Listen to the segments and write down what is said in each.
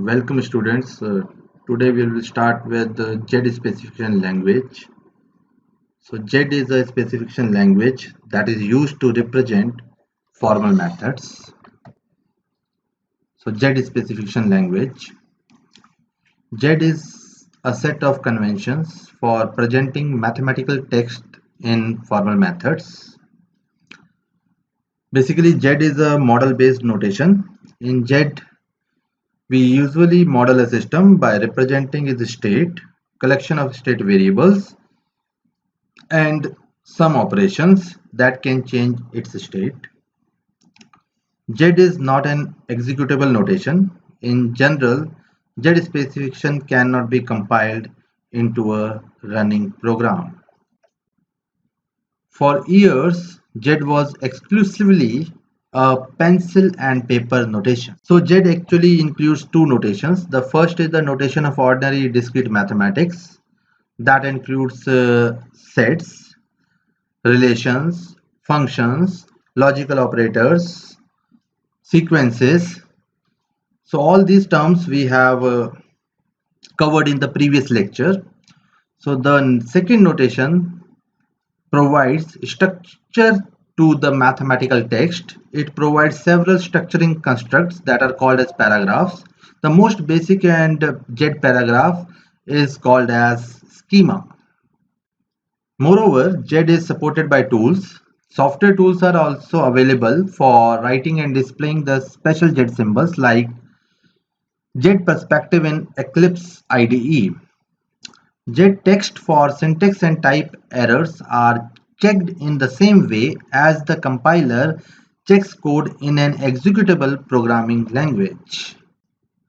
Welcome students. Today we will start with the Z specification language. So Z is a specification language that is used to represent formal methods. So Z specification language. Z is a set of conventions for presenting mathematical text in formal methods. Basically Z is a model based notation. In Z we usually model a system by representing its state, collection of state variables, and some operations that can change its state. Z is not an executable notation. In general, Z specification cannot be compiled into a running program. For years, Z was exclusively a pencil and paper notation. So Z actually includes two notations. The first is the notation of ordinary discrete mathematics that includes sets, relations, functions, logical operators, sequences. So all these terms we have covered in the previous lecture. So the second notation provides structure to the mathematical text. It provides several structuring constructs that are called as paragraphs. The most basic and Z paragraph is called as schema. Moreover, Z is supported by tools. Software tools are also available for writing and displaying the special Z symbols like Z perspective in Eclipse IDE. Z text for syntax and type errors are checked in the same way as the compiler checks code in an executable programming language.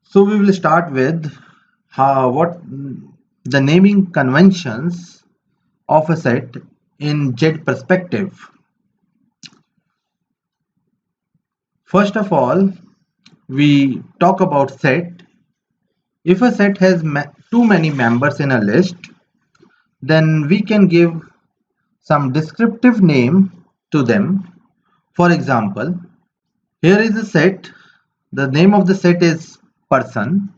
So we will start with what the naming conventions of a set in Z perspective. First of all, we talk about set. If a set has too many members in a list, then we can give some descriptive name to them. For example, here is a set. The name of the set is person,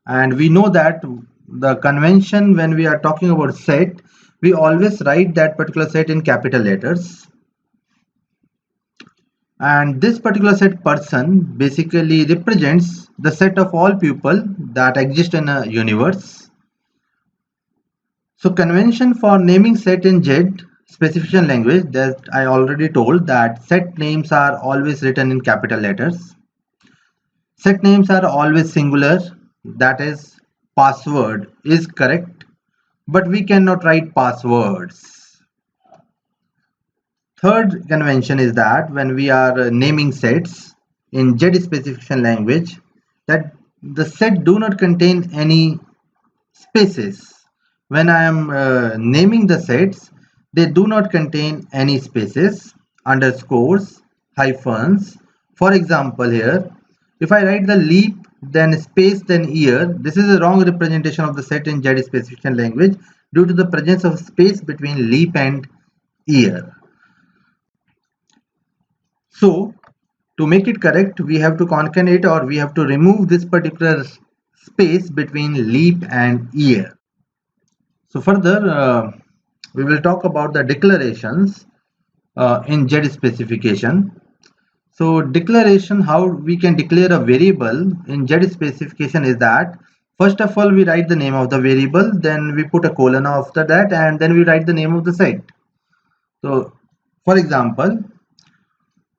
and we know that the convention when we are talking about set, we always write that particular set in capital letters. And this particular set person basically represents the set of all people that exist in a universe. So convention for naming set in Z specification language, that I already told that set names are always written in capital letters. Set names are always singular, that is password is correct, but we cannot write passwords. Third convention is that when we are naming sets in Z specification language, that the set do not contain any spaces. When I am naming the sets, they do not contain any spaces, underscores, hyphens. For example, here, if I write the leap, then space, then year, this is a wrong representation of the set in Z specification language due to the presence of space between leap and year. So to make it correct, we have to concatenate or we have to remove this particular space between leap and year. So further, we will talk about the declarations in Z specification. So declaration, how we can declare a variable in Z specification is that first of all we write the name of the variable, then we put a colon after that, and then we write the name of the set. So for example,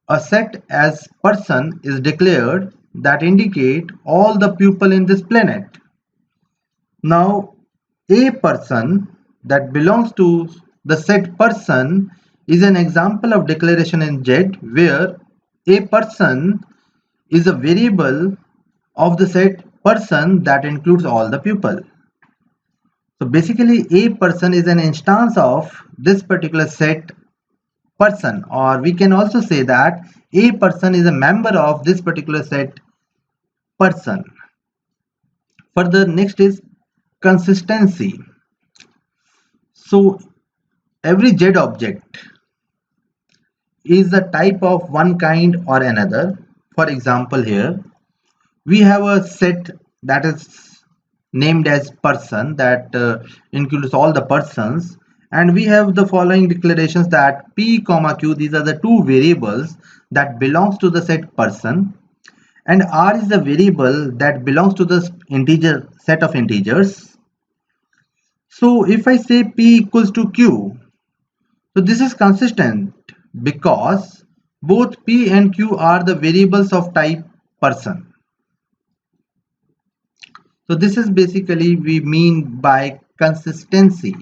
a set as person is declared that indicate all the people in this planet. Now a person that belongs to the set person is an example of declaration in Z where a person is a variable of the set person that includes all the people. So basically a person is an instance of this particular set person, or we can also say that a person is a member of this particular set person. Further, next is consistency. So every Z object is a type of one kind or another. For example, here we have a set that is named as person, that includes all the persons. And we have the following declarations that p comma q, these are the two variables that belongs to the set person, and r is the variable that belongs to the integer set of integers. So if I say p equals to q, so this is consistent because both p and q are the variables of type person. So this is basically we mean by consistency.